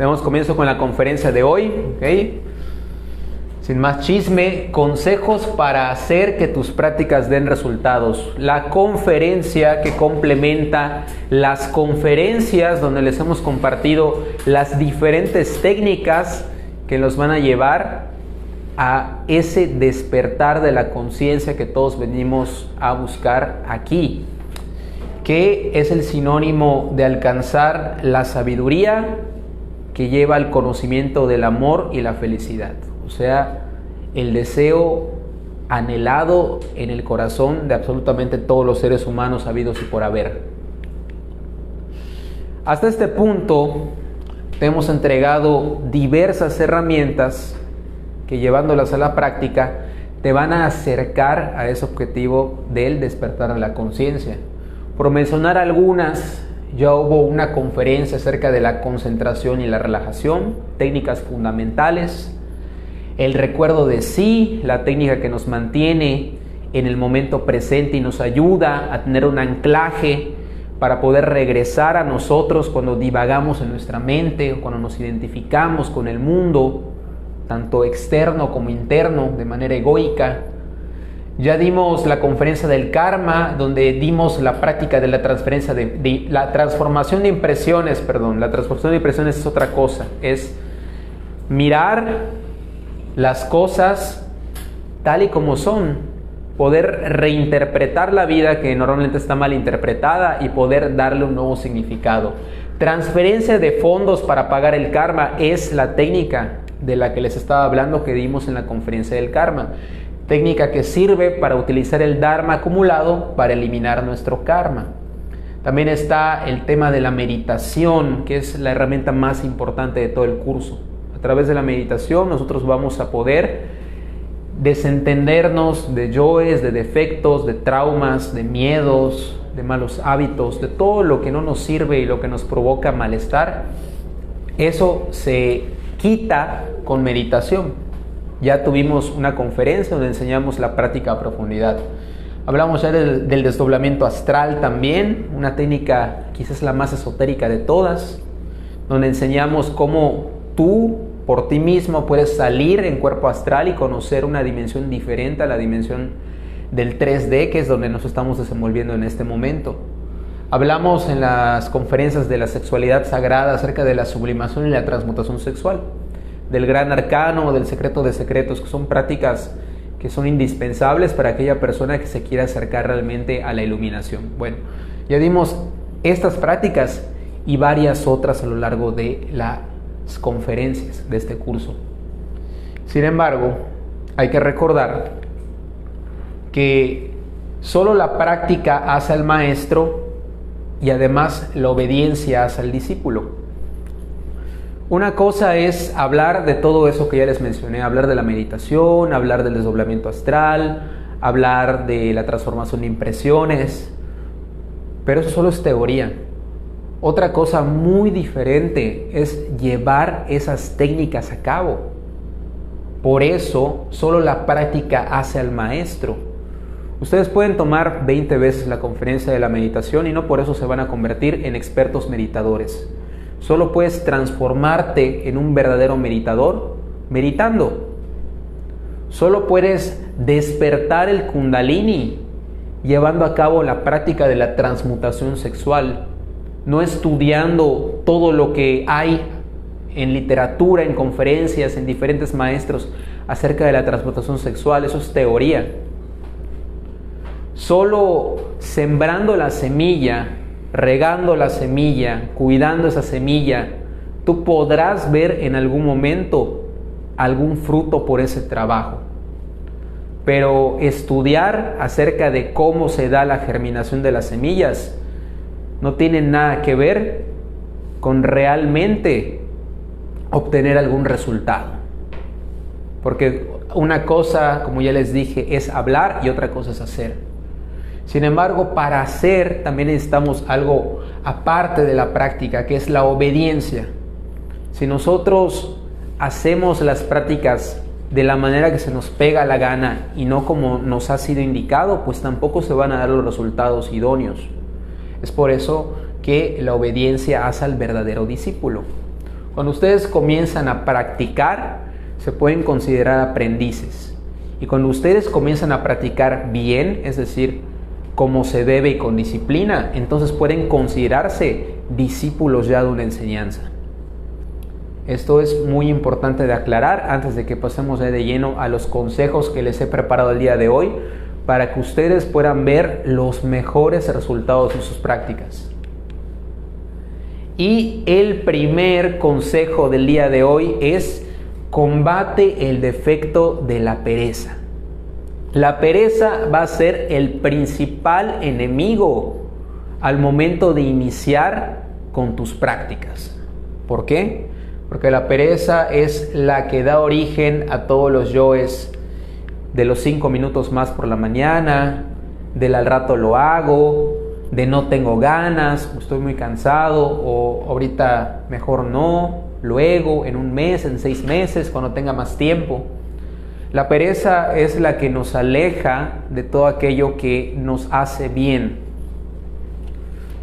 Damos comienzo con la conferencia de hoy, ¿ok? Sin más chisme, consejos para hacer que tus prácticas den resultados. La conferencia que complementa las conferencias donde les hemos compartido las diferentes técnicas que nos van a llevar a ese despertar de la conciencia que todos venimos a buscar aquí, que es el sinónimo de alcanzar la sabiduría que lleva al conocimiento del amor y la felicidad. O sea, el deseo anhelado en el corazón de absolutamente todos los seres humanos habidos y por haber. Hasta este punto te hemos entregado diversas herramientas que, llevándolas a la práctica, te van a acercar a ese objetivo del despertar a la conciencia. Por mencionar algunas, ya hubo una conferencia acerca de la concentración y la relajación, técnicas fundamentales. El recuerdo de sí, la técnica que nos mantiene en el momento presente y nos ayuda a tener un anclaje para poder regresar a nosotros cuando divagamos en nuestra mente o cuando nos identificamos con el mundo, tanto externo como interno, de manera egoica. Ya dimos la conferencia del karma, donde dimos la práctica de la transferencia la transformación de impresiones, La transformación de impresiones es otra cosa, es mirar las cosas tal y como son, poder reinterpretar la vida que normalmente está mal interpretada y poder darle un nuevo significado. Transferencia de fondos para pagar el karma es la técnica de la que les estaba hablando, que dimos en la conferencia del karma. Técnica que sirve para utilizar el dharma acumulado para eliminar nuestro karma. También está el tema de la meditación, que es la herramienta más importante de todo el curso. A través de la meditación nosotros vamos a poder desentendernos de yoes, de defectos, de traumas, de miedos, de malos hábitos, de todo lo que no nos sirve y lo que nos provoca malestar. Eso se quita con meditación. Ya tuvimos una conferencia donde enseñamos la práctica a profundidad. Hablamos ya del desdoblamiento astral también, una técnica quizás la más esotérica de todas, donde enseñamos cómo tú por ti mismo puedes salir en cuerpo astral y conocer una dimensión diferente a la dimensión del 3D, que es donde nos estamos desenvolviendo en este momento. Hablamos en las conferencias de la sexualidad sagrada acerca de la sublimación y la transmutación sexual, del gran arcano, del secreto de secretos, que son prácticas que son indispensables para aquella persona que se quiera acercar realmente a la iluminación. Bueno, ya dimos estas prácticas y varias otras a lo largo de las conferencias de este curso. Sin embargo, hay que recordar que solo la práctica hace al maestro y además la obediencia hace al discípulo. Una cosa es hablar de todo eso que ya les mencioné, hablar de la meditación, hablar del desdoblamiento astral, hablar de la transformación de impresiones, pero eso solo es teoría. Otra cosa muy diferente es llevar esas técnicas a cabo. Por eso, solo la práctica hace al maestro. Ustedes pueden tomar 20 veces la conferencia de la meditación y no por eso se van a convertir en expertos meditadores. Solo puedes transformarte en un verdadero meditador meditando. Solo puedes despertar el kundalini llevando a cabo la práctica de la transmutación sexual, no estudiando todo lo que hay en literatura, en conferencias, en diferentes maestros acerca de la transmutación sexual. Eso es teoría. Solo sembrando la semilla, regando la semilla, cuidando esa semilla, tú podrás ver en algún momento algún fruto por ese trabajo. Pero estudiar acerca de cómo se da la germinación de las semillas no tiene nada que ver con realmente obtener algún resultado. Porque una cosa, como ya les dije, es hablar y otra cosa es hacer. Sin embargo, para hacer también necesitamos algo aparte de la práctica, que es la obediencia. Si nosotros hacemos las prácticas de la manera que se nos pega la gana y no como nos ha sido indicado, pues tampoco se van a dar los resultados idóneos. Es por eso que la obediencia hace al verdadero discípulo. Cuando ustedes comienzan a practicar, se pueden considerar aprendices. Y cuando ustedes comienzan a practicar bien, es decir, como se debe y con disciplina, entonces pueden considerarse discípulos ya de una enseñanza. Esto es muy importante de aclarar antes de que pasemos de lleno a los consejos que les he preparado el día de hoy para que ustedes puedan ver los mejores resultados de sus prácticas. Y el primer consejo del día de hoy es: combate el defecto de la pereza. La pereza va a ser el principal enemigo al momento de iniciar con tus prácticas. ¿Por qué? Porque la pereza es la que da origen a todos los yoes de los 5 minutos más por la mañana, del al rato lo hago, de no tengo ganas, estoy muy cansado, o ahorita mejor no, luego, en un mes, en 6 meses, cuando tenga más tiempo. La pereza es la que nos aleja de todo aquello que nos hace bien,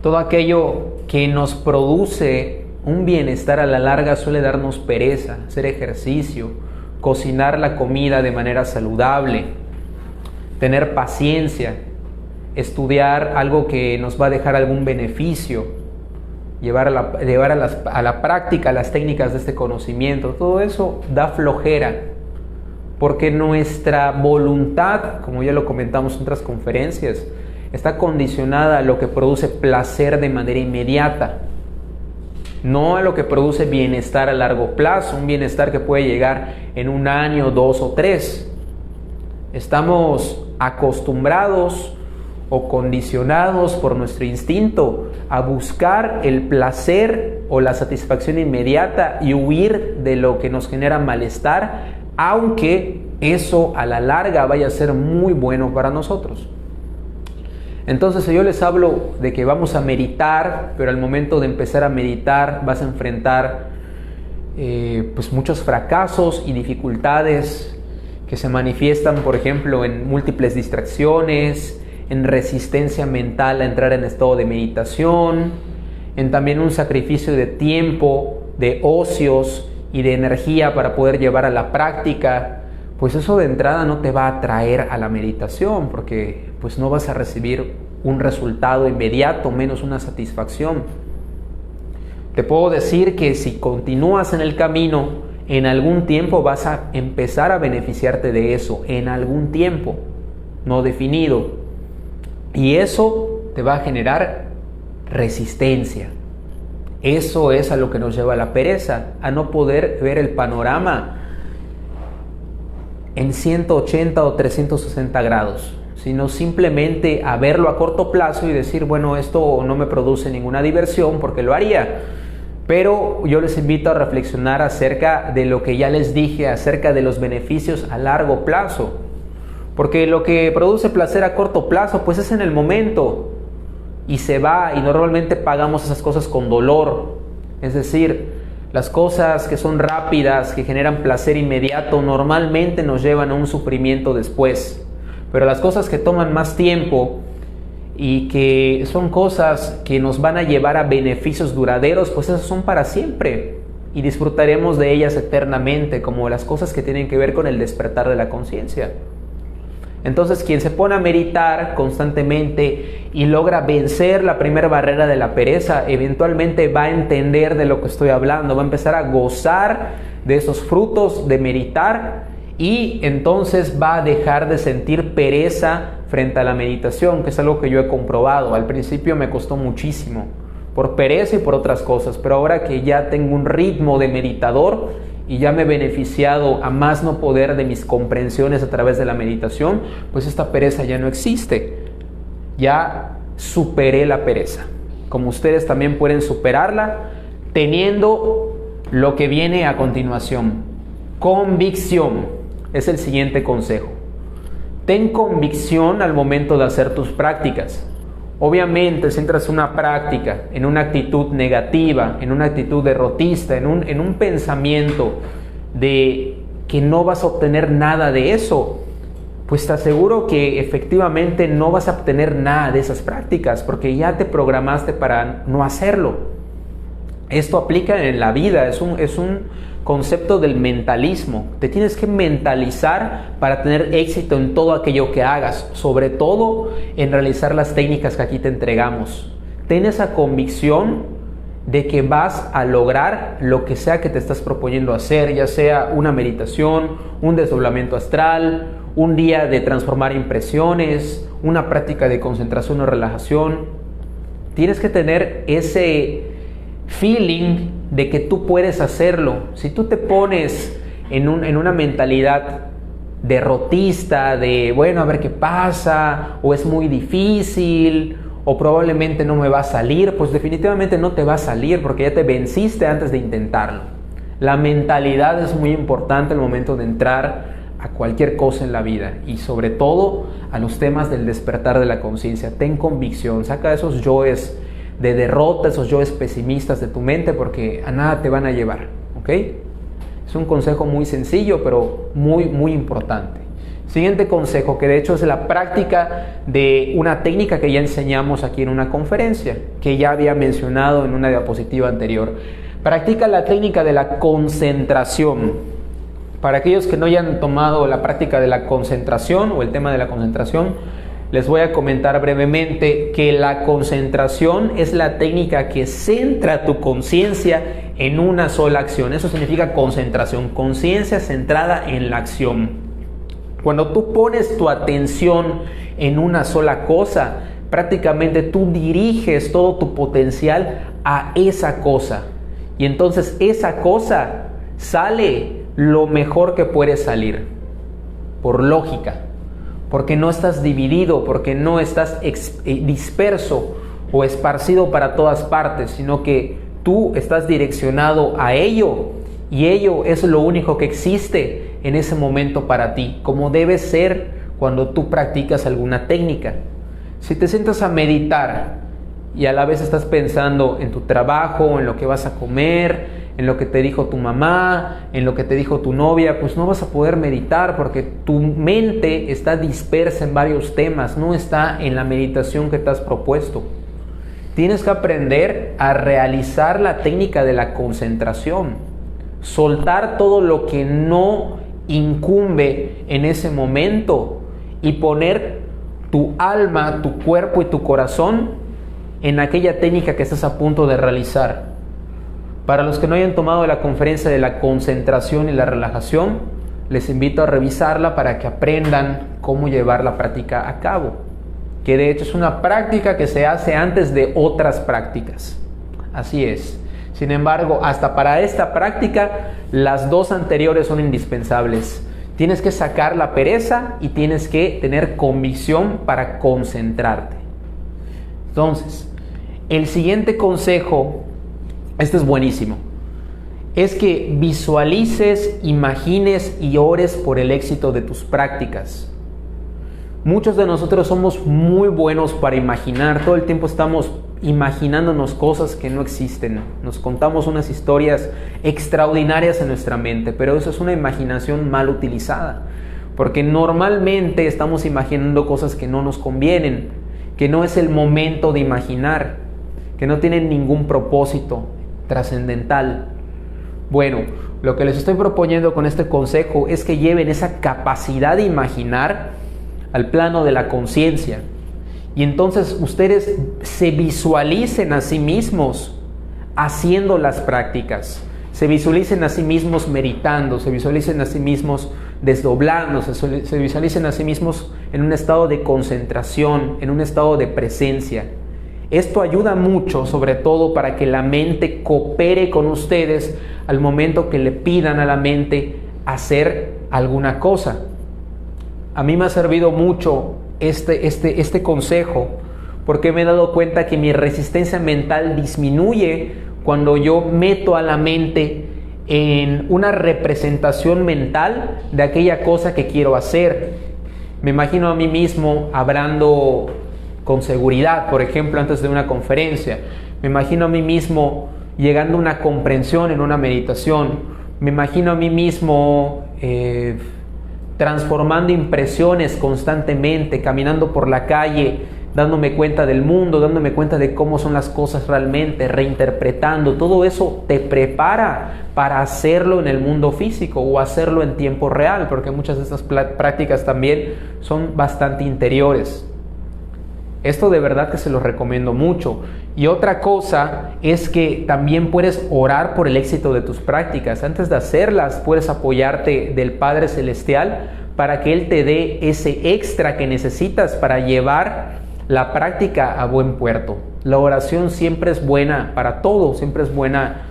todo aquello que nos produce un bienestar a la larga suele darnos pereza. Hacer ejercicio, cocinar la comida de manera saludable, tener paciencia, estudiar algo que nos va a dejar algún beneficio, llevar a la práctica las técnicas de este conocimiento. Todo eso da flojera, porque nuestra voluntad, como ya lo comentamos en otras conferencias, está condicionada a lo que produce placer de manera inmediata, no a lo que produce bienestar a largo plazo, un bienestar que puede llegar en 1 año, 2 o 3. Estamos acostumbrados o condicionados por nuestro instinto a buscar el placer o la satisfacción inmediata y huir de lo que nos genera malestar, aunque eso a la larga vaya a ser muy bueno para nosotros. Entonces, si yo les hablo de que vamos a meditar, pero al momento de empezar a meditar vas a enfrentar pues muchos fracasos y dificultades que se manifiestan, por ejemplo, en múltiples distracciones, en resistencia mental a entrar en estado de meditación, en también un sacrificio de tiempo, de ocios y de energía para poder llevar a la práctica, pues eso de entrada no te va a atraer a la meditación, porque pues no vas a recibir un resultado inmediato, menos una satisfacción. Te puedo decir que si continúas en el camino, en algún tiempo vas a empezar a beneficiarte de eso, en algún tiempo no definido. Y eso te va a generar resistencia. Eso es a lo que nos lleva la pereza, a no poder ver el panorama en 180 o 360 grados, sino simplemente a verlo a corto plazo y decir, bueno, esto no me produce ninguna diversión porque lo haría. Pero yo les invito a reflexionar acerca de lo que ya les dije, acerca de los beneficios a largo plazo. Porque lo que produce placer a corto plazo, pues es en el momento y se va, y normalmente pagamos esas cosas con dolor. Es decir, las cosas que son rápidas, que generan placer inmediato, normalmente nos llevan a un sufrimiento después. Pero las cosas que toman más tiempo y que son cosas que nos van a llevar a beneficios duraderos, pues esas son para siempre y disfrutaremos de ellas eternamente, como las cosas que tienen que ver con el despertar de la conciencia. Entonces, quien se pone a meditar constantemente y logra vencer la primera barrera de la pereza, eventualmente va a entender de lo que estoy hablando, va a empezar a gozar de esos frutos de meditar y entonces va a dejar de sentir pereza frente a la meditación, que es algo que yo he comprobado. Al principio me costó muchísimo, por pereza y por otras cosas, pero ahora que ya tengo un ritmo de meditador y ya me he beneficiado a más no poder de mis comprensiones a través de la meditación, pues esta pereza ya no existe. Ya superé la pereza. Como ustedes también pueden superarla teniendo lo que viene a continuación. Convicción es el siguiente consejo. Ten convicción al momento de hacer tus prácticas. Obviamente, si entras en una práctica, en una actitud negativa, en una actitud derrotista, en un pensamiento de que no vas a obtener nada de eso, pues te aseguro que efectivamente no vas a obtener nada de esas prácticas, porque ya te programaste para no hacerlo. Esto aplica en la vida, es un concepto del mentalismo. Te tienes que mentalizar para tener éxito en todo aquello que hagas, sobre todo en realizar las técnicas que aquí te entregamos. Ten esa convicción de que vas a lograr lo que sea que te estás proponiendo hacer, ya sea una meditación, un desdoblamiento astral, un día de transformar impresiones, una práctica de concentración o relajación. Tienes que tener ese feeling de que tú puedes hacerlo. Si tú te pones en una mentalidad derrotista, de bueno, a ver qué pasa, o es muy difícil, o probablemente no me va a salir, pues definitivamente no te va a salir porque ya te venciste antes de intentarlo. La mentalidad es muy importante al momento de entrar a cualquier cosa en la vida, y sobre todo a los temas del despertar de la conciencia. Ten convicción, saca esos yoes de derrota, esos yoes pesimistas de tu mente, porque a nada te van a llevar, ¿ok? Es un consejo muy sencillo, pero muy, muy importante. Siguiente consejo, que de hecho es la práctica de una técnica que ya enseñamos aquí en una conferencia, que ya había mencionado en una diapositiva anterior. Practica la técnica de la concentración. Para aquellos que no hayan tomado la práctica de la concentración o el tema de la concentración, les voy a comentar brevemente que la concentración es la técnica que centra tu conciencia en una sola acción. Eso significa concentración, conciencia centrada en la acción. Cuando tú pones tu atención en una sola cosa, prácticamente tú diriges todo tu potencial a esa cosa. Y entonces esa cosa sale lo mejor que puede salir, por lógica, porque no estás dividido, porque no estás disperso o esparcido para todas partes, sino que tú estás direccionado a ello, y ello es lo único que existe en ese momento para ti, como debe ser cuando tú practicas alguna técnica. Si te sientas a meditar y a la vez estás pensando en tu trabajo, en lo que vas a comer, en lo que te dijo tu mamá, en lo que te dijo tu novia, pues no vas a poder meditar porque tu mente está dispersa en varios temas, no está en la meditación que te has propuesto. Tienes que aprender a realizar la técnica de la concentración, soltar todo lo que no incumbe en ese momento y poner tu alma, tu cuerpo y tu corazón en aquella técnica que estás a punto de realizar. Para los que no hayan tomado la conferencia de la concentración y la relajación, les invito a revisarla para que aprendan cómo llevar la práctica a cabo, que de hecho es una práctica que se hace antes de otras prácticas. Así es. Sin embargo, hasta para esta práctica, las dos anteriores son indispensables. Tienes que sacar la pereza y tienes que tener convicción para concentrarte. Entonces, el siguiente consejo, este es buenísimo, es que visualices, imagines y ores por el éxito de tus prácticas. Muchos de nosotros somos muy buenos para imaginar, todo el tiempo estamos imaginándonos cosas que no existen, nos contamos unas historias extraordinarias en nuestra mente, pero eso es una imaginación mal utilizada, porque normalmente estamos imaginando cosas que no nos convienen, que no es el momento de imaginar, que no tienen ningún propósito trascendental. Bueno, lo que les estoy proponiendo con este consejo es que lleven esa capacidad de imaginar al plano de la conciencia, y entonces ustedes se visualicen a sí mismos haciendo las prácticas, se visualicen a sí mismos meditando, se visualicen a sí mismos desdoblándose, se visualicen a sí mismos en un estado de concentración, en un estado de presencia. Esto ayuda mucho, sobre todo para que la mente coopere con ustedes al momento que le pidan a la mente hacer alguna cosa. A mí me ha servido mucho este consejo, porque me he dado cuenta que mi resistencia mental disminuye cuando yo meto a la mente en una representación mental de aquella cosa que quiero hacer. Me imagino a mí mismo hablando con seguridad, por ejemplo, antes de una conferencia. Me imagino a mí mismo llegando a una comprensión en una meditación. Me imagino a mí mismo transformando impresiones constantemente, caminando por la calle, dándome cuenta del mundo, dándome cuenta de cómo son las cosas realmente, reinterpretando. Todo eso te prepara para hacerlo en el mundo físico o hacerlo en tiempo real, porque muchas de estas prácticas también son bastante interiores. Esto de verdad que se los recomiendo mucho. Y otra cosa es que también puedes orar por el éxito de tus prácticas. Antes de hacerlas, puedes apoyarte del Padre Celestial para que Él te dé ese extra que necesitas para llevar la práctica a buen puerto. La oración siempre es buena para todo, siempre es buena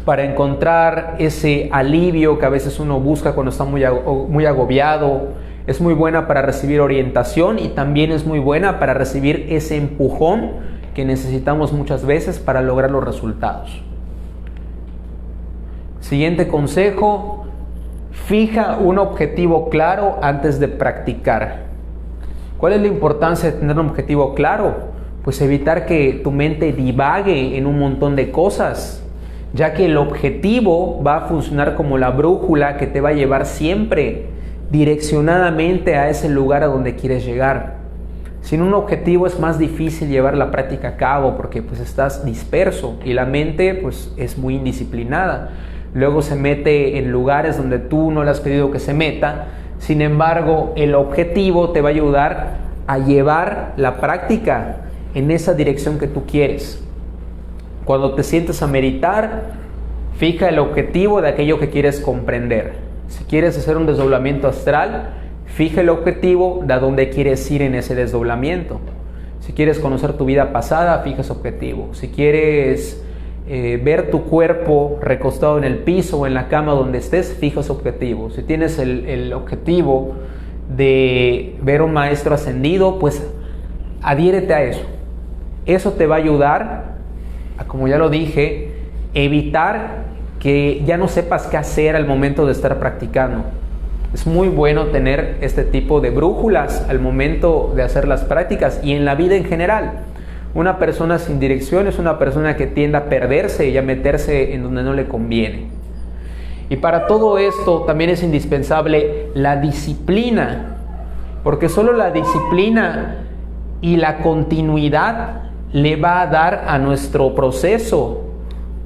para encontrar ese alivio que a veces uno busca cuando está muy agobiado. Es muy buena para recibir orientación y también es muy buena para recibir ese empujón que necesitamos muchas veces para lograr los resultados. Siguiente consejo: fija un objetivo claro antes de practicar. ¿Cuál es la importancia de tener un objetivo claro? Pues evitar que tu mente divague en un montón de cosas, ya que el objetivo va a funcionar como la brújula que te va a llevar siempre direccionadamente a ese lugar a donde quieres llegar. Sin un objetivo es más difícil llevar la práctica a cabo porque pues estás disperso y la mente pues es muy indisciplinada. Luego se mete en lugares donde tú no le has pedido que se meta. Sin embargo, el objetivo te va a ayudar a llevar la práctica en esa dirección que tú quieres. Cuando te sientes a meditar, fija el objetivo de aquello que quieres comprender. Si quieres hacer un desdoblamiento astral, fija el objetivo de a dónde quieres ir en ese desdoblamiento. Si quieres conocer tu vida pasada, fija ese objetivo. Si quieres ver tu cuerpo recostado en el piso o en la cama donde estés, fija ese objetivo. Si tienes el objetivo de ver un maestro ascendido, pues adhiérete a eso. Eso te va a ayudar a, como ya lo dije, evitar que ya no sepas qué hacer al momento de estar practicando. Es muy bueno tener este tipo de brújulas al momento de hacer las prácticas y en la vida en general. Una persona sin dirección es una persona que tiende a perderse y a meterse en donde no le conviene. Y para todo esto también es indispensable la disciplina, porque solo la disciplina y la continuidad le va a dar a nuestro proceso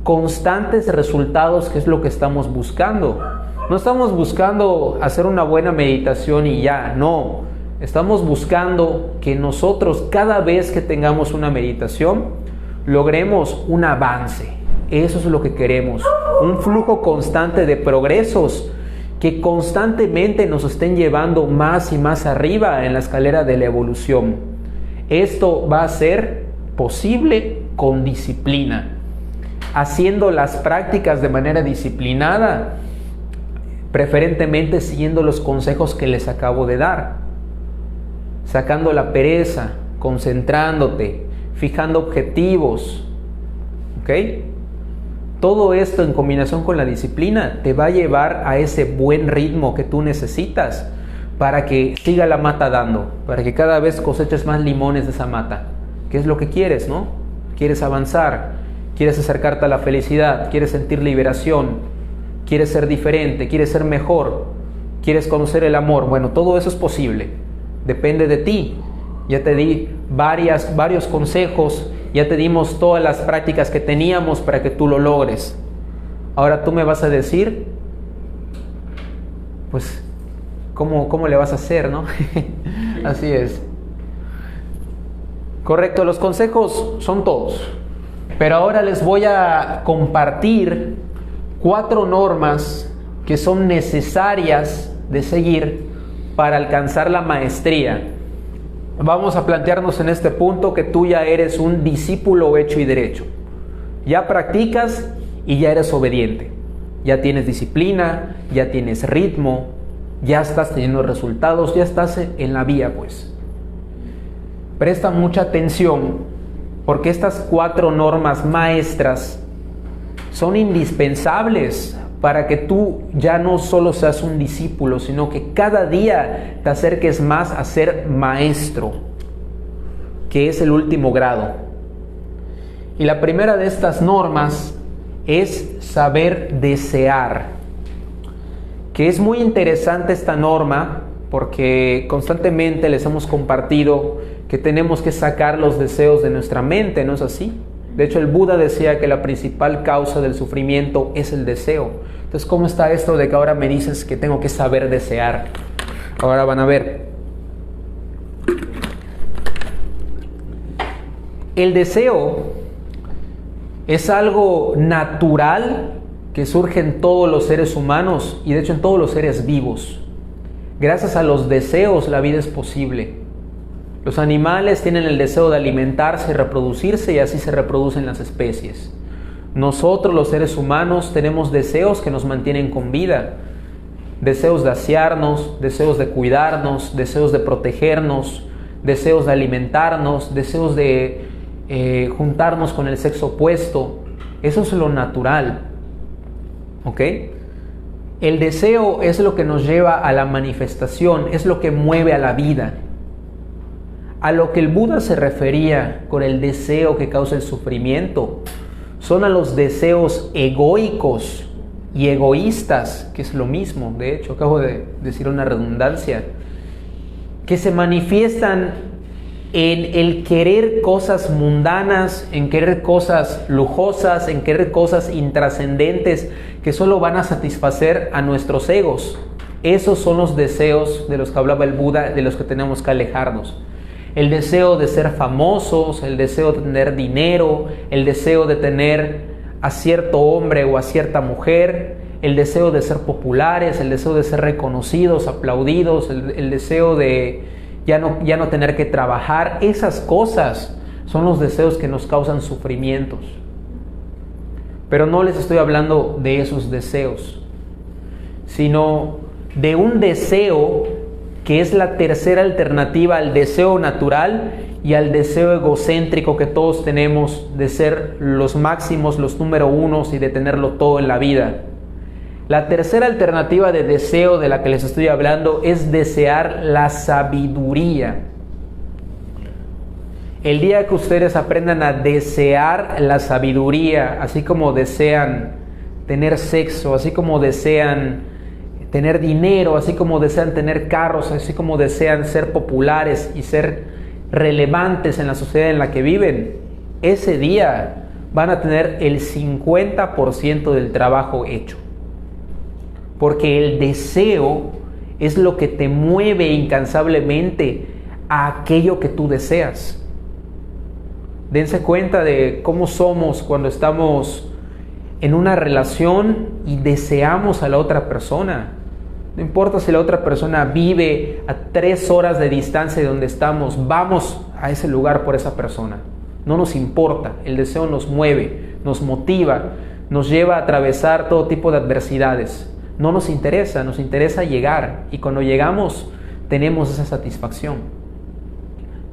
constantes resultados, que es lo que estamos buscando. No estamos buscando hacer una buena meditación y ya, no. Estamos buscando que nosotros cada vez que tengamos una meditación logremos un avance. Eso es lo que queremos, un flujo constante de progresos que constantemente nos estén llevando más y más arriba en la escalera de la evolución. Esto va a ser posible con disciplina, haciendo las prácticas de manera disciplinada, preferentemente siguiendo los consejos que les acabo de dar, sacando la pereza, concentrándote, fijando objetivos, ¿ok? Todo esto en combinación con la disciplina te va a llevar a ese buen ritmo que tú necesitas para que siga la mata dando, para que cada vez coseches más limones de esa mata. ¿Qué es lo que quieres, no? Quieres avanzar, quieres acercarte a la felicidad, quieres sentir liberación, quieres ser diferente, quieres ser mejor, quieres conocer el amor. Bueno, todo eso es posible, depende de ti. Ya te di varios consejos, ya te dimos todas las prácticas que teníamos para que tú lo logres. Ahora tú me vas a decir, pues, ¿cómo le vas a hacer, no? Así es. Correcto, los consejos son todos. Pero ahora les voy a compartir 4 normas que son necesarias de seguir para alcanzar la maestría. Vamos a plantearnos en este punto que tú ya eres un discípulo hecho y derecho. Ya practicas y ya eres obediente. Ya tienes disciplina, ya tienes ritmo, ya estás teniendo resultados, ya estás en la vía, pues. Presta mucha atención porque estas 4 normas maestras son indispensables para que tú ya no solo seas un discípulo, sino que cada día te acerques más a ser maestro, que es el último grado. Y la primera de estas normas es saber desear, que es muy interesante esta norma porque constantemente les hemos compartido que tenemos que sacar los deseos de nuestra mente, ¿no es así? De hecho, el Buda decía que la principal causa del sufrimiento es el deseo. Entonces, ¿cómo está esto de que ahora me dices que tengo que saber desear? Ahora van a ver. El deseo es algo natural que surge en todos los seres humanos y de hecho en todos los seres vivos. Gracias a los deseos la vida es posible. Los animales tienen el deseo de alimentarse y reproducirse y así se reproducen las especies. Nosotros los seres humanos tenemos deseos que nos mantienen con vida. Deseos de asearnos, deseos de cuidarnos, deseos de protegernos, deseos de alimentarnos, deseos de juntarnos con el sexo opuesto. Eso es lo natural, ¿ok? El deseo es lo que nos lleva a la manifestación, es lo que mueve a la vida. A lo que el Buda se refería con el deseo que causa el sufrimiento son a los deseos egoicos y egoístas, que es lo mismo, de hecho, acabo de decir una redundancia, que se manifiestan en el querer cosas mundanas, en querer cosas lujosas, en querer cosas intrascendentes que solo van a satisfacer a nuestros egos. Esos son los deseos de los que hablaba el Buda, de los que tenemos que alejarnos. El deseo de ser famosos, el deseo de tener dinero, el deseo de tener a cierto hombre o a cierta mujer, el deseo de ser populares, el deseo de ser reconocidos, aplaudidos, el deseo de ya no tener que trabajar. Esas cosas son los deseos que nos causan sufrimientos. Pero no les estoy hablando de esos deseos, sino de un deseo que es la tercera alternativa al deseo natural y al deseo egocéntrico que todos tenemos de ser los máximos, los número unos y de tenerlo todo en la vida. La tercera alternativa de deseo de la que les estoy hablando es desear la sabiduría. El día que ustedes aprendan a desear la sabiduría, así como desean tener sexo, así como desean tener dinero, así como desean tener carros, así como desean ser populares y ser relevantes en la sociedad en la que viven, ese día van a tener el 50% del trabajo hecho. Porque el deseo es lo que te mueve incansablemente a aquello que tú deseas. Dense cuenta de cómo somos cuando estamos en una relación y deseamos a la otra persona. No importa si la otra persona vive a 3 horas de distancia de donde estamos, vamos a ese lugar por esa persona. No nos importa, el deseo nos mueve, nos motiva, nos lleva a atravesar todo tipo de adversidades. No nos interesa llegar y cuando llegamos tenemos esa satisfacción.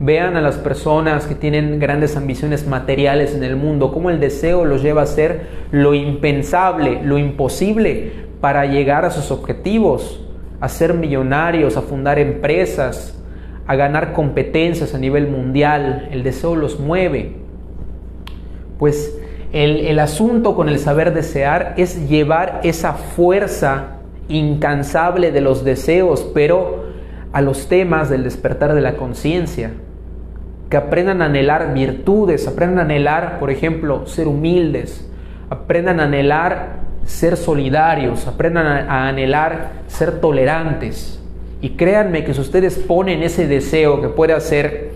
Vean a las personas que tienen grandes ambiciones materiales en el mundo, cómo el deseo los lleva a hacer lo impensable, lo imposible para llegar a sus objetivos, a ser millonarios, a fundar empresas, a ganar competencias a nivel mundial. El deseo los mueve. Pues el asunto con el saber desear es llevar esa fuerza incansable de los deseos, pero a los temas del despertar de la conciencia. Que aprendan a anhelar virtudes, aprendan a anhelar, por ejemplo, ser humildes, aprendan a anhelar ser solidarios, aprendan a anhelar ser tolerantes. Y créanme que si ustedes ponen ese deseo que puede hacer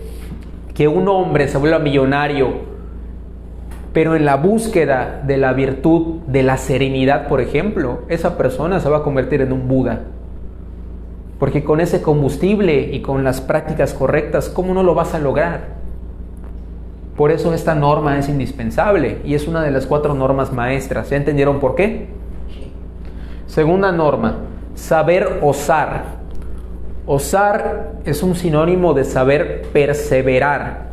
que un hombre se vuelva millonario, pero en la búsqueda de la virtud de la serenidad, por ejemplo, esa persona se va a convertir en un Buda. Porque con ese combustible y con las prácticas correctas, ¿cómo no lo vas a lograr? Por eso esta norma es indispensable y es una de las 4 normas maestras. ¿Ya entendieron por qué? Segunda norma, saber osar. Osar es un sinónimo de saber perseverar.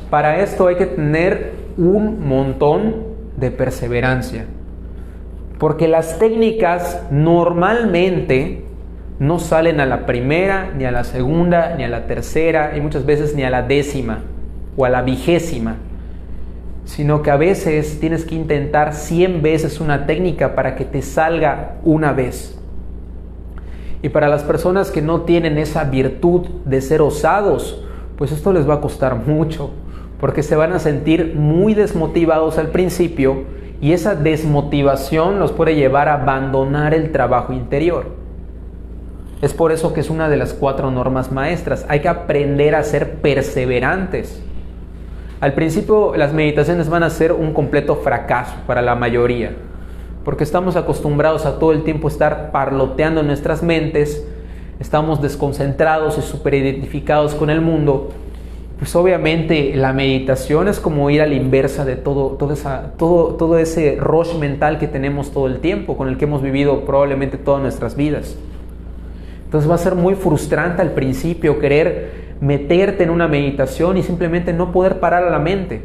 Para esto hay que tener un montón de perseverancia. Porque las técnicas normalmente no salen a la primera, ni a la segunda, ni a la tercera, y muchas veces ni a la 10ª o a la 20ª, sino que a veces tienes que intentar 100 veces una técnica para que te salga una vez. Y para las personas que no tienen esa virtud de ser osados, pues esto les va a costar mucho, porque se van a sentir muy desmotivados al principio y esa desmotivación los puede llevar a abandonar el trabajo interior. Es por eso que es una de las 4 normas maestras. Hay que aprender a ser perseverantes. Al principio las meditaciones van a ser un completo fracaso para la mayoría, porque estamos acostumbrados a todo el tiempo estar parloteando en nuestras mentes, estamos desconcentrados y súper identificados con el mundo. Pues obviamente la meditación es como ir a la inversa de todo ese rush mental que tenemos todo el tiempo, con el que hemos vivido probablemente todas nuestras vidas. Entonces va a ser muy frustrante al principio querer meterte en una meditación y simplemente no poder parar a la mente.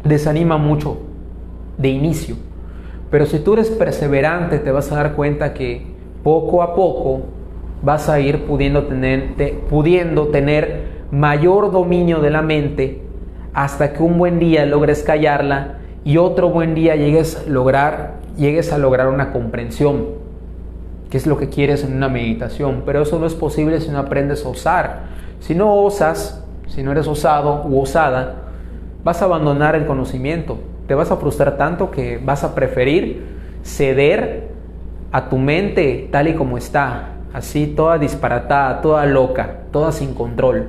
Desanima mucho de inicio. Pero si tú eres perseverante, te vas a dar cuenta que poco a poco vas a ir pudiendo tener mayor dominio de la mente hasta que un buen día logres callarla y otro buen día llegues a lograr una comprensión, que es lo que quieres en una meditación. Pero eso no es posible si no aprendes a osar. Si no osas, si no eres osado u osada, vas a abandonar el conocimiento. Te vas a frustrar tanto que vas a preferir ceder a tu mente tal y como está, así toda disparatada, toda loca, toda sin control.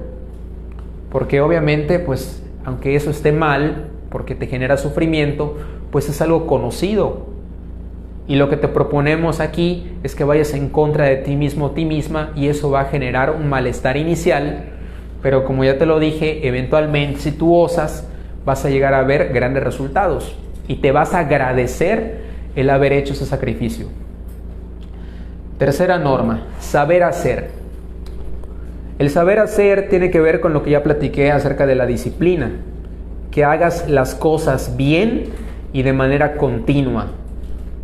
Porque obviamente, pues, aunque eso esté mal, porque te genera sufrimiento, pues es algo conocido. Y lo que te proponemos aquí es que vayas en contra de ti mismo o ti misma, y eso va a generar un malestar inicial, pero como ya te lo dije, eventualmente si tú osas, vas a llegar a ver grandes resultados y te vas a agradecer el haber hecho ese sacrificio. Tercera norma, saber hacer. El saber hacer tiene que ver con lo que ya platiqué acerca de la disciplina, que hagas las cosas bien y de manera continua.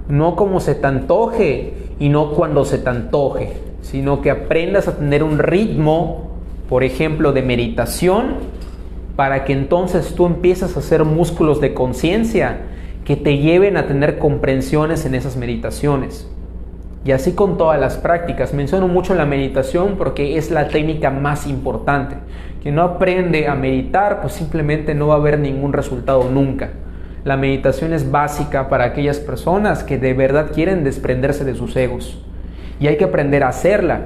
No como se te antoje y no cuando se te antoje, sino que aprendas a tener un ritmo, por ejemplo, de meditación, para que entonces tú empieces a hacer músculos de conciencia que te lleven a tener comprensiones en esas meditaciones. Y así con todas las prácticas. Menciono mucho la meditación porque es la técnica más importante. Quien no aprende a meditar, pues simplemente no va a haber ningún resultado nunca. La meditación es básica para aquellas personas que de verdad quieren desprenderse de sus egos. Y hay que aprender a hacerla.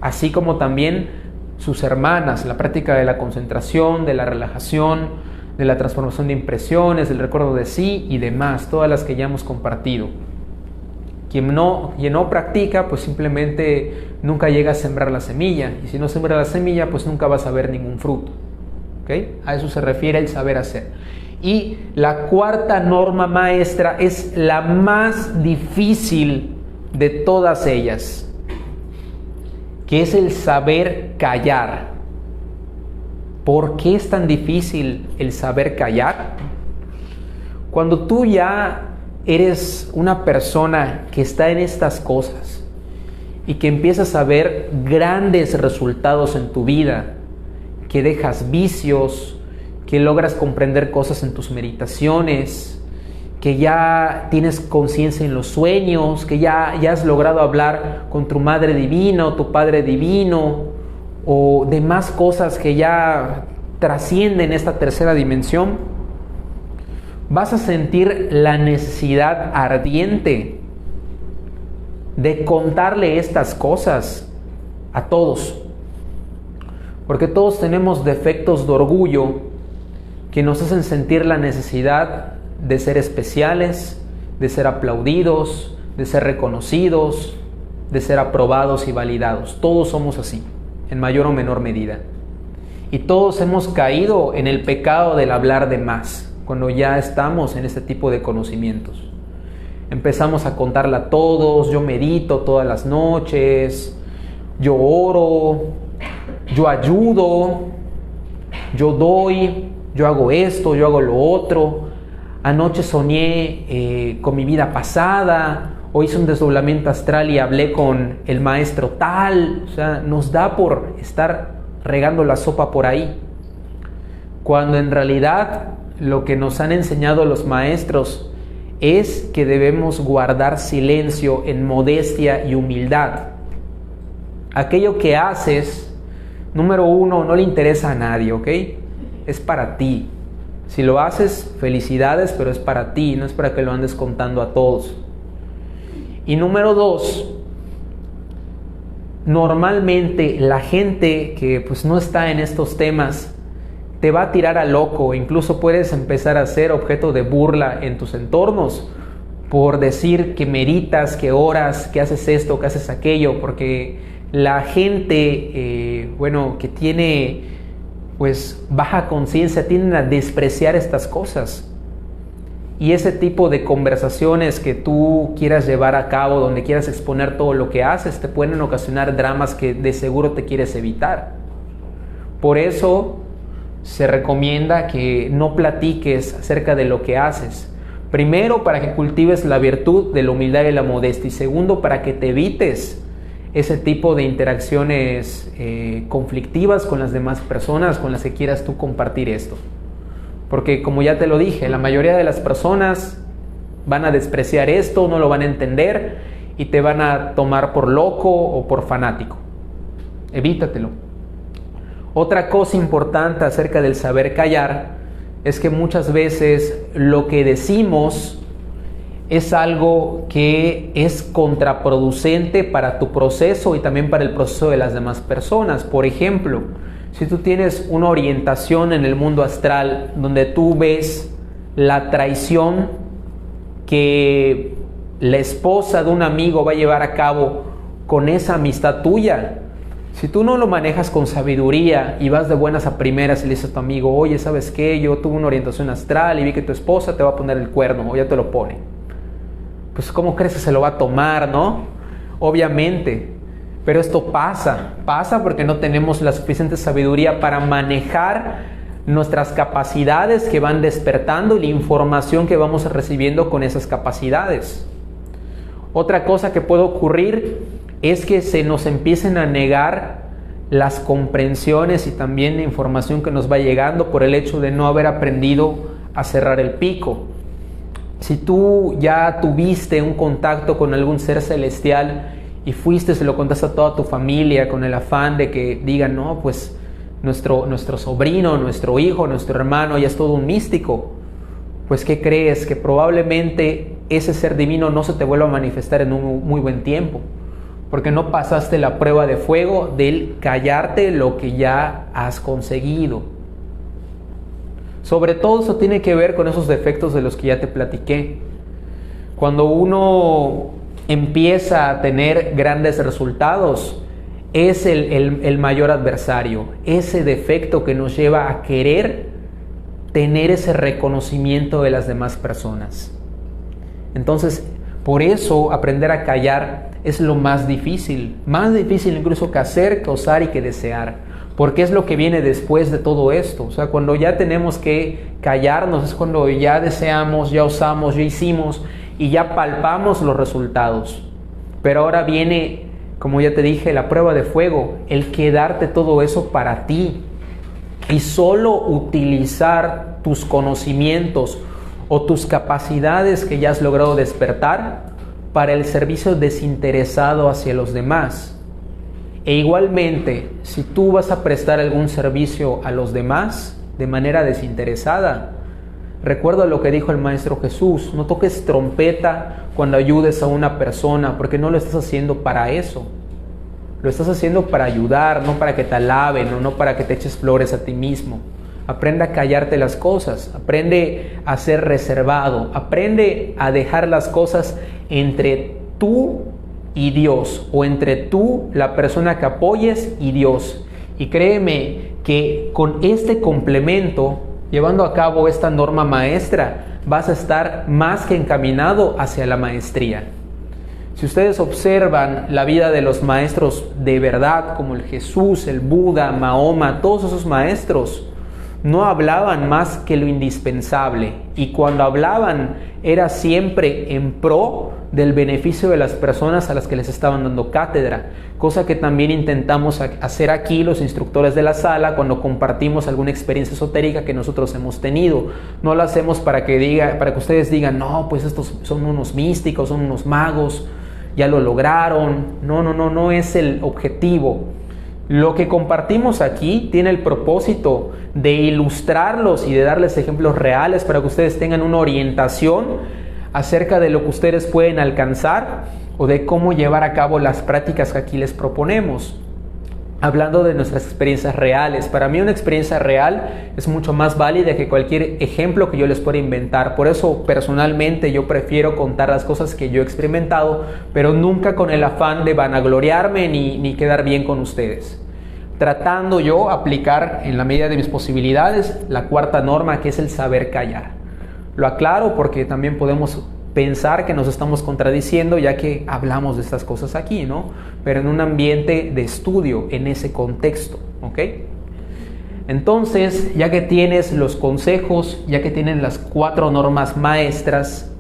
Así como también sus hermanas, la práctica de la concentración, de la relajación, de la transformación de impresiones, del recuerdo de sí y demás, todas las que ya hemos compartido. Quien no practica, pues simplemente nunca llega a sembrar la semilla. Y si no siembra la semilla, pues nunca vas a ver ningún fruto. ¿Okay? A eso se refiere el saber hacer. Y la cuarta norma maestra es la más difícil de todas ellas, que es el saber callar. ¿Por qué es tan difícil el saber callar? Cuando tú ya eres una persona que está en estas cosas y que empiezas a ver grandes resultados en tu vida, que dejas vicios, que logras comprender cosas en tus meditaciones, que ya tienes conciencia en los sueños, que ya has logrado hablar con tu madre divina o tu padre divino, o demás cosas que ya trascienden esta tercera dimensión, vas a sentir la necesidad ardiente de contarle estas cosas a todos. Porque todos tenemos defectos de orgullo que nos hacen sentir la necesidad de ser especiales, de ser aplaudidos, de ser reconocidos, de ser aprobados y validados. Todos somos así, en mayor o menor medida. Y todos hemos caído en el pecado del hablar de más, cuando ya estamos en este tipo de conocimientos. Empezamos a contarla a todos: yo medito todas las noches, yo oro, yo ayudo, yo doy, yo hago esto, yo hago lo otro. Anoche soñé con mi vida pasada, o hice un desdoblamiento astral y hablé con el maestro tal. O sea, nos da por estar regando la sopa por ahí, cuando en realidad lo que nos han enseñado los maestros es que debemos guardar silencio en modestia y humildad. Aquello que haces Número 1, no le interesa a nadie, ¿ok? Es para ti. Si lo haces, felicidades, pero es para ti, no es para que lo andes contando a todos. Y número 2, normalmente la gente que pues no está en estos temas te va a tirar a loco, incluso puedes empezar a ser objeto de burla en tus entornos por decir que meditas, que oras, que haces esto, que haces aquello, porque la gente, que tiene pues baja conciencia, tienden a despreciar estas cosas. Y ese tipo de conversaciones que tú quieras llevar a cabo, donde quieras exponer todo lo que haces, te pueden ocasionar dramas que de seguro te quieres evitar. Por eso se recomienda que no platiques acerca de lo que haces. Primero, para que cultives la virtud de la humildad y la modestia. Y segundo, para que te evites ese tipo de interacciones conflictivas con las demás personas con las que quieras tú compartir esto. Porque como ya te lo dije, la mayoría de las personas van a despreciar esto, no lo van a entender y te van a tomar por loco o por fanático. Evítatelo. Otra cosa importante acerca del saber callar es que muchas veces lo que decimos es algo que es contraproducente para tu proceso y también para el proceso de las demás personas. Por ejemplo, si tú tienes una orientación en el mundo astral donde tú ves la traición que la esposa de un amigo va a llevar a cabo con esa amistad tuya, si tú no lo manejas con sabiduría y vas de buenas a primeras y le dices a tu amigo, oye, ¿sabes qué? Yo tuve una orientación astral y vi que tu esposa te va a poner el cuerno o ya te lo pone. Pues ¿cómo crees que se lo va a tomar, no? Obviamente. Pero esto pasa porque no tenemos la suficiente sabiduría para manejar nuestras capacidades que van despertando y la información que vamos recibiendo con esas capacidades. Otra cosa que puede ocurrir es que se nos empiecen a negar las comprensiones y también la información que nos va llegando por el hecho de no haber aprendido a cerrar el pico. Si tú ya tuviste un contacto con algún ser celestial y fuiste, se lo contaste a toda tu familia con el afán de que digan, no, pues nuestro sobrino, nuestro hijo, nuestro hermano ya es todo un místico, pues ¿qué crees? Que probablemente ese ser divino no se te vuelva a manifestar en un muy buen tiempo, porque no pasaste la prueba de fuego del callarte lo que ya has conseguido. Sobre todo eso tiene que ver con esos defectos de los que ya te platiqué. Cuando uno empieza a tener grandes resultados, es el mayor adversario, ese defecto que nos lleva a querer tener ese reconocimiento de las demás personas. Entonces, por eso aprender a callar es lo más difícil incluso que hacer, que osar y que desear, porque es lo que viene después de todo esto. O sea, cuando ya tenemos que callarnos es cuando ya deseamos, ya osamos, ya hicimos y ya palpamos los resultados. Pero ahora viene, como ya te dije, la prueba de fuego, el quedarte todo eso para ti y solo utilizar tus conocimientos o tus capacidades que ya has logrado despertar para el servicio desinteresado hacia los demás. E igualmente, si tú vas a prestar algún servicio a los demás de manera desinteresada, recuerda lo que dijo el Maestro Jesús: no toques trompeta cuando ayudes a una persona, porque no lo estás haciendo para eso. Lo estás haciendo para ayudar, no para que te alaben o no para que te eches flores a ti mismo. Aprende a callarte las cosas, aprende a ser reservado, aprende a dejar las cosas entre tú y Dios, o entre tú, la persona que apoyes, y Dios. Y créeme que con este complemento, llevando a cabo esta norma maestra, vas a estar más que encaminado hacia la maestría. Si ustedes observan la vida de los maestros de verdad, como el Jesús, el Buda, Mahoma, todos esos maestros, no hablaban más que lo indispensable, y cuando hablaban era siempre en pro del beneficio de las personas a las que les estaban dando cátedra, cosa que también intentamos hacer aquí los instructores de la sala cuando compartimos alguna experiencia esotérica que nosotros hemos tenido. No lo hacemos para que ustedes digan, no, pues estos son unos místicos, son unos magos, ya lo lograron. No es el objetivo. Lo que compartimos aquí tiene el propósito de ilustrarlos y de darles ejemplos reales para que ustedes tengan una orientación acerca de lo que ustedes pueden alcanzar o de cómo llevar a cabo las prácticas que aquí les proponemos. Hablando de nuestras experiencias reales, para mí una experiencia real es mucho más válida que cualquier ejemplo que yo les pueda inventar. Por eso personalmente yo prefiero contar las cosas que yo he experimentado, pero nunca con el afán de vanagloriarme ni quedar bien con ustedes. Tratando yo aplicar en la medida de mis posibilidades la cuarta norma, que es el saber callar. Lo aclaro porque también podemos pensar que nos estamos contradiciendo ya que hablamos de estas cosas aquí, ¿no? Pero en un ambiente de estudio, en ese contexto, ¿ok? Entonces, ya que tienes los consejos, ya que tienes las 4 normas maestras,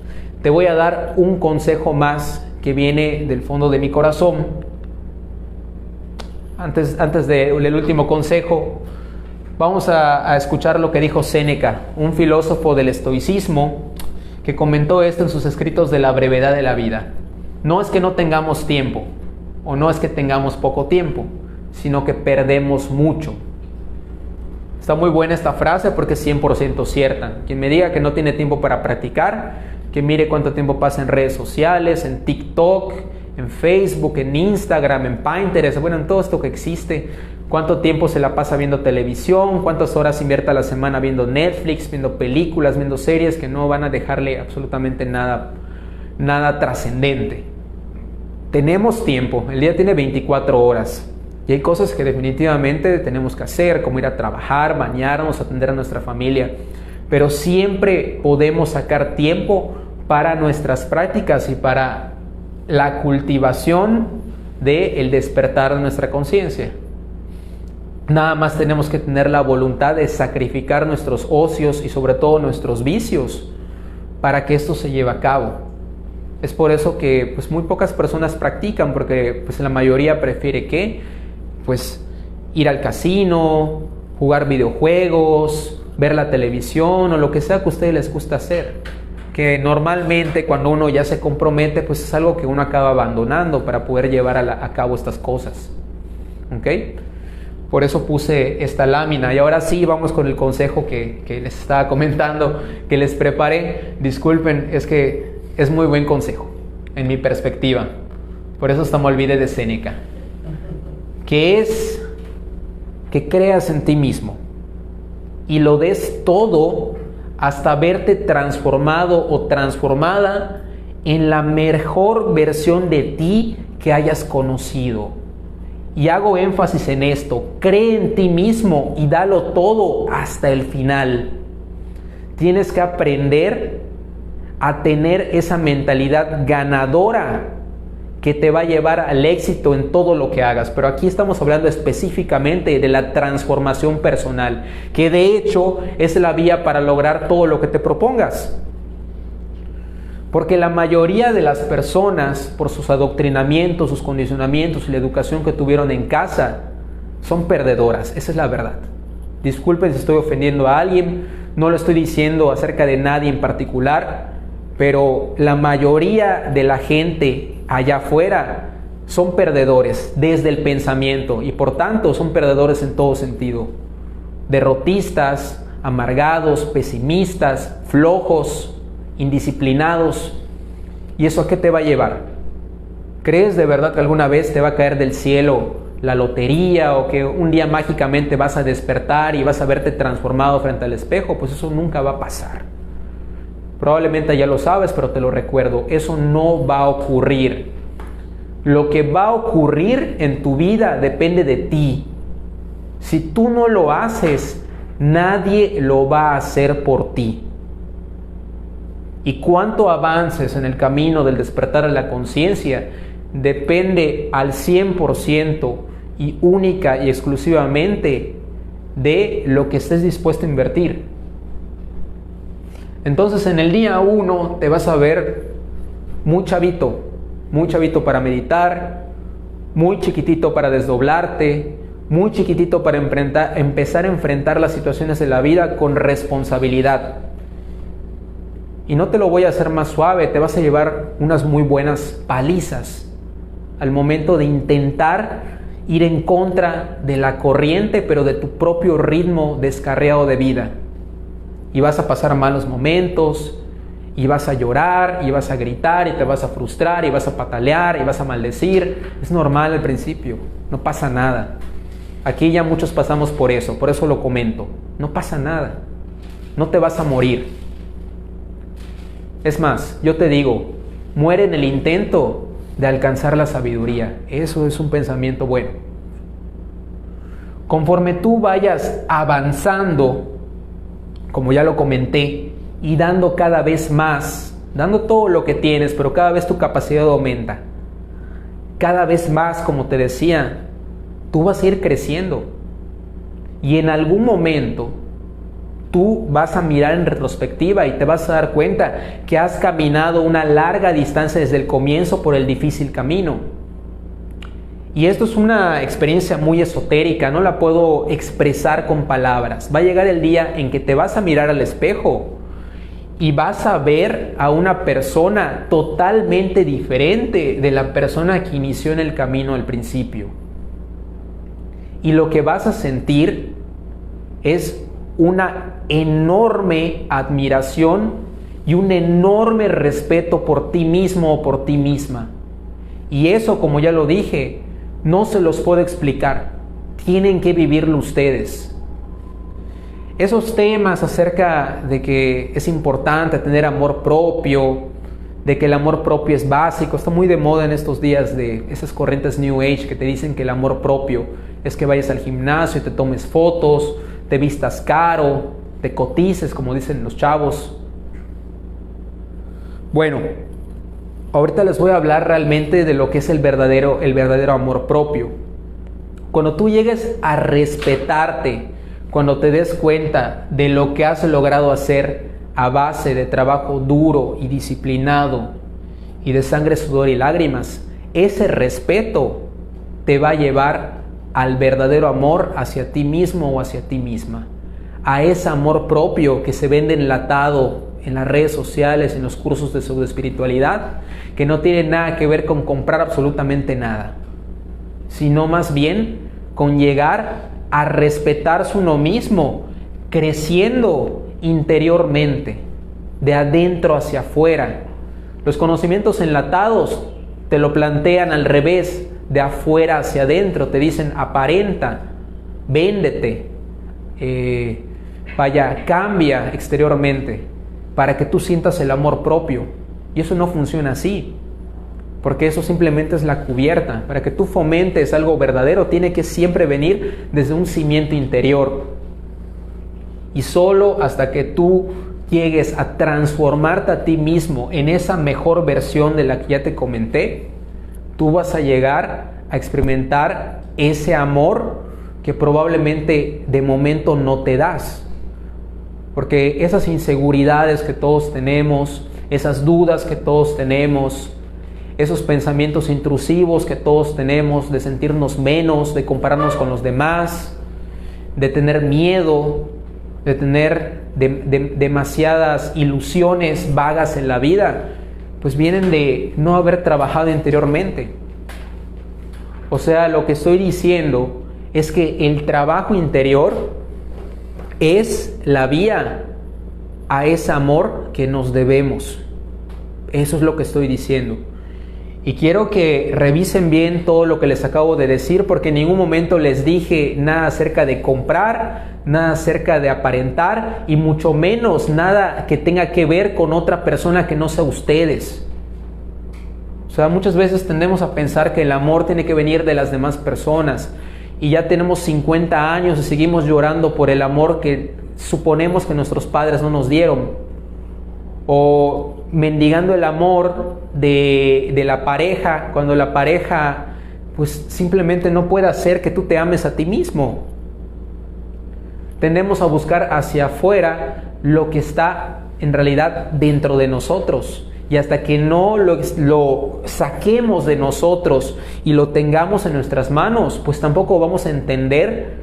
te voy a dar un consejo más que viene del fondo de mi corazón. Antes del último consejo, vamos a escuchar lo que dijo Séneca, un filósofo del estoicismo, que comentó esto en sus escritos de la brevedad de la vida. No es que no tengamos tiempo, o no es que tengamos poco tiempo, sino que perdemos mucho. Está muy buena esta frase porque es 100% cierta. Quien me diga que no tiene tiempo para practicar, que mire cuánto tiempo pasa en redes sociales, en TikTok, en Facebook, en Instagram, en Pinterest, bueno, en todo esto que existe. Cuánto tiempo se la pasa viendo televisión, cuántas horas invierte a la semana viendo Netflix, viendo películas, viendo series que no van a dejarle absolutamente nada trascendente. Tenemos tiempo, el día tiene 24 horas y hay cosas que definitivamente tenemos que hacer, como ir a trabajar, bañarnos, atender a nuestra familia, pero siempre podemos sacar tiempo para nuestras prácticas y para la cultivación del despertar de nuestra conciencia. Nada más tenemos que tener la voluntad de sacrificar nuestros ocios y sobre todo nuestros vicios para que esto se lleve a cabo. Es por eso que pues, muy pocas personas practican, porque pues, la mayoría prefiere ¿qué? Pues ir al casino, jugar videojuegos, ver la televisión o lo que sea que a ustedes les gusta hacer. Que normalmente cuando uno ya se compromete, pues es algo que uno acaba abandonando para poder llevar a cabo estas cosas. ¿Ok? Por eso puse esta lámina. Y ahora sí, vamos con el consejo que les estaba comentando, que les preparé. Disculpen, es que es muy buen consejo, en mi perspectiva. Por eso hasta me olvidé de Séneca. Que es que creas en ti mismo y lo des todo hasta verte transformado o transformada en la mejor versión de ti que hayas conocido. Y hago énfasis en esto, cree en ti mismo y dalo todo hasta el final. Tienes que aprender a tener esa mentalidad ganadora que te va a llevar al éxito en todo lo que hagas. Pero aquí estamos hablando específicamente de la transformación personal, que de hecho es la vía para lograr todo lo que te propongas. Porque la mayoría de las personas, por sus adoctrinamientos, sus condicionamientos y la educación que tuvieron en casa, son perdedoras. Esa es la verdad. Disculpen si estoy ofendiendo a alguien, no lo estoy diciendo acerca de nadie en particular, pero la mayoría de la gente allá afuera son perdedores desde el pensamiento y por tanto son perdedores en todo sentido. Derrotistas, amargados, pesimistas, flojos, indisciplinados. ¿Y eso a qué te va a llevar? ¿Crees de verdad que alguna vez te va a caer del cielo la lotería o que un día mágicamente vas a despertar y vas a verte transformado frente al espejo? Pues eso nunca va a pasar. Probablemente ya lo sabes, pero te lo recuerdo, eso no va a ocurrir. Lo que va a ocurrir en tu vida depende de ti. Si tú no lo haces, nadie lo va a hacer por ti. Y cuánto avances en el camino del despertar de la conciencia depende al 100% y única y exclusivamente de lo que estés dispuesto a invertir. Entonces en el día 1 te vas a ver muy chavito para meditar, muy chiquitito para desdoblarte, muy chiquitito para empezar a enfrentar las situaciones de la vida con responsabilidad. Y no te lo voy a hacer más suave, te vas a llevar unas muy buenas palizas al momento de intentar ir en contra de la corriente, pero de tu propio ritmo descarriado de vida. Y vas a pasar malos momentos, y vas a llorar, y vas a gritar, y te vas a frustrar, y vas a patalear, y vas a maldecir. Es normal al principio, no pasa nada. Aquí ya muchos pasamos por eso lo comento. No pasa nada, no te vas a morir. Es más, yo te digo, muere en el intento de alcanzar la sabiduría. Eso es un pensamiento bueno. Conforme tú vayas avanzando, como ya lo comenté, y dando cada vez más, dando todo lo que tienes, pero cada vez tu capacidad aumenta. Cada vez más, como te decía, tú vas a ir creciendo. Y en algún momento, tú vas a mirar en retrospectiva y te vas a dar cuenta que has caminado una larga distancia desde el comienzo por el difícil camino. Y esto es una experiencia muy esotérica, no la puedo expresar con palabras. Va a llegar el día en que te vas a mirar al espejo y vas a ver a una persona totalmente diferente de la persona que inició en el camino al principio. Y lo que vas a sentir es una enorme admiración y un enorme respeto por ti mismo o por ti misma. Y eso, como ya lo dije, no se los puedo explicar. Tienen que vivirlo ustedes. Esos temas acerca de que es importante tener amor propio, de que el amor propio es básico, está muy de moda en estos días de esas corrientes New Age que te dicen que el amor propio es que vayas al gimnasio y te tomes fotos, te vistas caro, te cotices, como dicen los chavos. Bueno, ahorita les voy a hablar realmente de lo que es el verdadero amor propio. Cuando tú llegues a respetarte, cuando te des cuenta de lo que has logrado hacer a base de trabajo duro y disciplinado y de sangre, sudor y lágrimas, ese respeto te va a llevar al verdadero amor hacia ti mismo o hacia ti misma, a ese amor propio que se vende enlatado en las redes sociales, en los cursos de pseudoespiritualidad, que no tiene nada que ver con comprar absolutamente nada, sino más bien con llegar a respetarse uno mismo, creciendo interiormente, de adentro hacia afuera. Los conocimientos enlatados te lo plantean al revés, de afuera hacia adentro. Te dicen aparenta, véndete, cambia exteriormente para que tú sientas el amor propio. Y eso no funciona así, porque eso simplemente es la cubierta. Para que tú fomentes algo verdadero, tiene que siempre venir desde un cimiento interior. Y solo hasta que tú llegues a transformarte a ti mismo en esa mejor versión de la que ya te comenté, tú vas a llegar a experimentar ese amor que probablemente de momento no te das. Porque esas inseguridades que todos tenemos, esas dudas que todos tenemos, esos pensamientos intrusivos que todos tenemos de sentirnos menos, de compararnos con los demás, de tener miedo, de tener demasiadas ilusiones vagas en la vida, pues vienen de no haber trabajado interiormente. O sea, lo que estoy diciendo es que el trabajo interior es la vía a ese amor que nos debemos. Eso es lo que estoy diciendo. Y quiero que revisen bien todo lo que les acabo de decir, porque en ningún momento les dije nada acerca de comprar, nada acerca de aparentar, y mucho menos nada que tenga que ver con otra persona que no sea ustedes. O sea, muchas veces tendemos a pensar que el amor tiene que venir de las demás personas, y ya tenemos 50 años y seguimos llorando por el amor que suponemos que nuestros padres no nos dieron, o mendigando el amor de la pareja, cuando la pareja pues simplemente no puede hacer que tú te ames a ti mismo. Tendemos a buscar hacia afuera lo que está en realidad dentro de nosotros, y hasta que no lo saquemos de nosotros y lo tengamos en nuestras manos, pues tampoco vamos a entender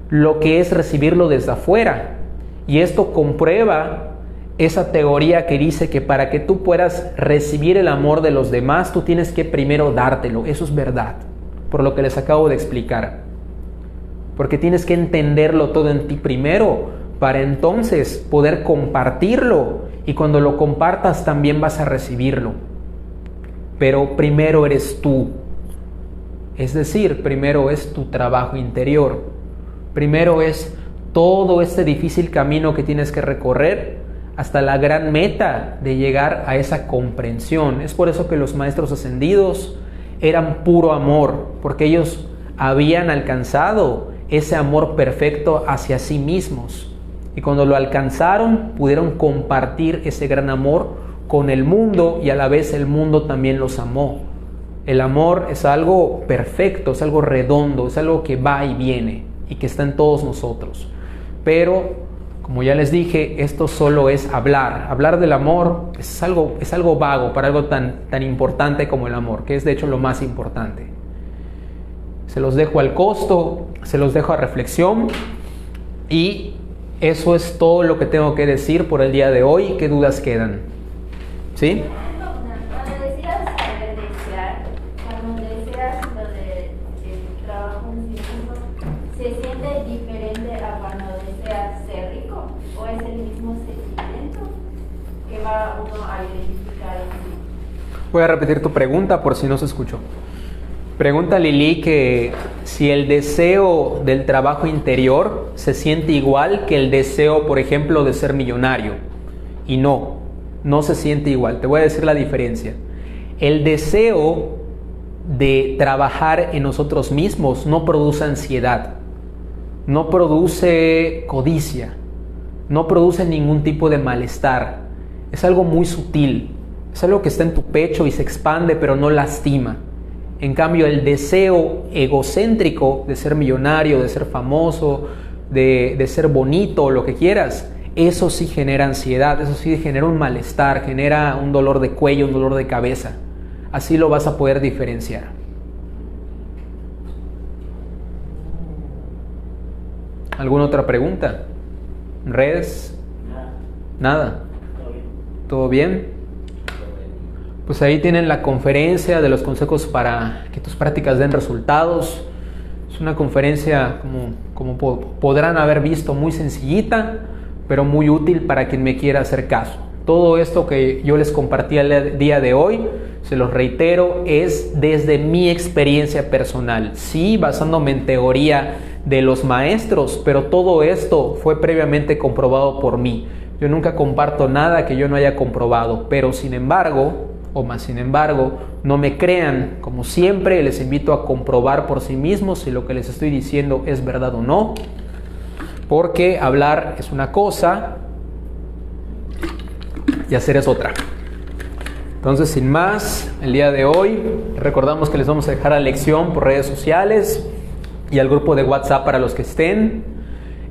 lo que es recibirlo desde afuera. Y esto comprueba esa teoría que dice que para que tú puedas recibir el amor de los demás, tú tienes que primero dártelo. Eso es verdad. por lo que les acabo de explicar. Porque tienes que entenderlo todo en ti primero, para entonces poder compartirlo, y cuando lo compartas también vas a recibirlo. Pero primero eres tú. Es decir, primero es tu trabajo interior. Primero es todo este difícil camino que tienes que recorrer hasta la gran meta de llegar a esa comprensión. Es por eso que los maestros ascendidos eran puro amor, porque ellos habían alcanzado ese amor perfecto hacia sí mismos. Y cuando lo alcanzaron, pudieron compartir ese gran amor con el mundo, y a la vez el mundo también los amó. El amor es algo perfecto, es algo redondo, es algo que va y viene y que está en todos nosotros. Pero, como ya les dije, esto solo es hablar. Hablar del amor es algo vago para algo tan importante como el amor, que es de hecho lo más importante. Se los dejo al costo, se los dejo a reflexión, y eso es todo lo que tengo que decir por el día de hoy. ¿Qué dudas quedan? ¿Sí? Cuando decías saber desear, cuando deseas lo del trabajo en sí mismo, ¿se siente diferente a cuando deseas ser rico? ¿O es el mismo sentimiento que va uno a identificar en sí? Voy a repetir tu pregunta por si no se escuchó. Pregunta Lili que si el deseo del trabajo interior se siente igual que el deseo, por ejemplo, de ser millonario. Y no se siente igual. Te voy a decir la diferencia. El deseo de trabajar en nosotros mismos no produce ansiedad, no produce codicia, no produce ningún tipo de malestar. Es algo muy sutil, es algo que está en tu pecho y se expande, pero no lastima. En cambio, el deseo egocéntrico de ser millonario, de ser famoso, de ser bonito, lo que quieras, eso sí genera ansiedad, eso sí genera un malestar, genera un dolor de cuello, un dolor de cabeza. Así lo vas a poder diferenciar. ¿Alguna otra pregunta? ¿Redes? Nada. ¿Todo bien? Pues ahí tienen la conferencia de los consejos para que tus prácticas den resultados. Es una conferencia, como podrán haber visto, muy sencillita, pero muy útil para quien me quiera hacer caso. Todo esto que yo les compartí el día de hoy, se los reitero, es desde mi experiencia personal. Sí, basándome en teoría de los maestros, pero todo esto fue previamente comprobado por mí. Yo nunca comparto nada que yo no haya comprobado, pero sin embargo, no me crean. Como siempre, les invito a comprobar por sí mismos si lo que les estoy diciendo es verdad o no, porque hablar es una cosa y hacer es otra. Entonces, sin más, el día de hoy recordamos que les vamos a dejar la lección por redes sociales y al grupo de WhatsApp para los que estén.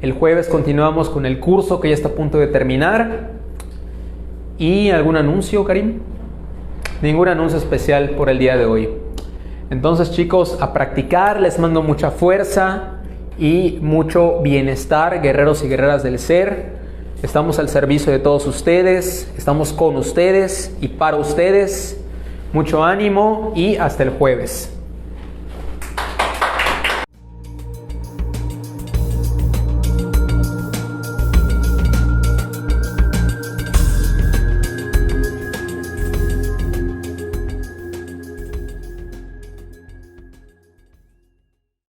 El jueves continuamos con el curso que ya está a punto de terminar. ¿Y algún anuncio, Karim? Ningún anuncio especial por el día de hoy. Entonces, chicos, a practicar. Les mando mucha fuerza y mucho bienestar, guerreros y guerreras del ser. Estamos al servicio de todos ustedes, estamos con ustedes y para ustedes. Mucho ánimo y hasta el jueves.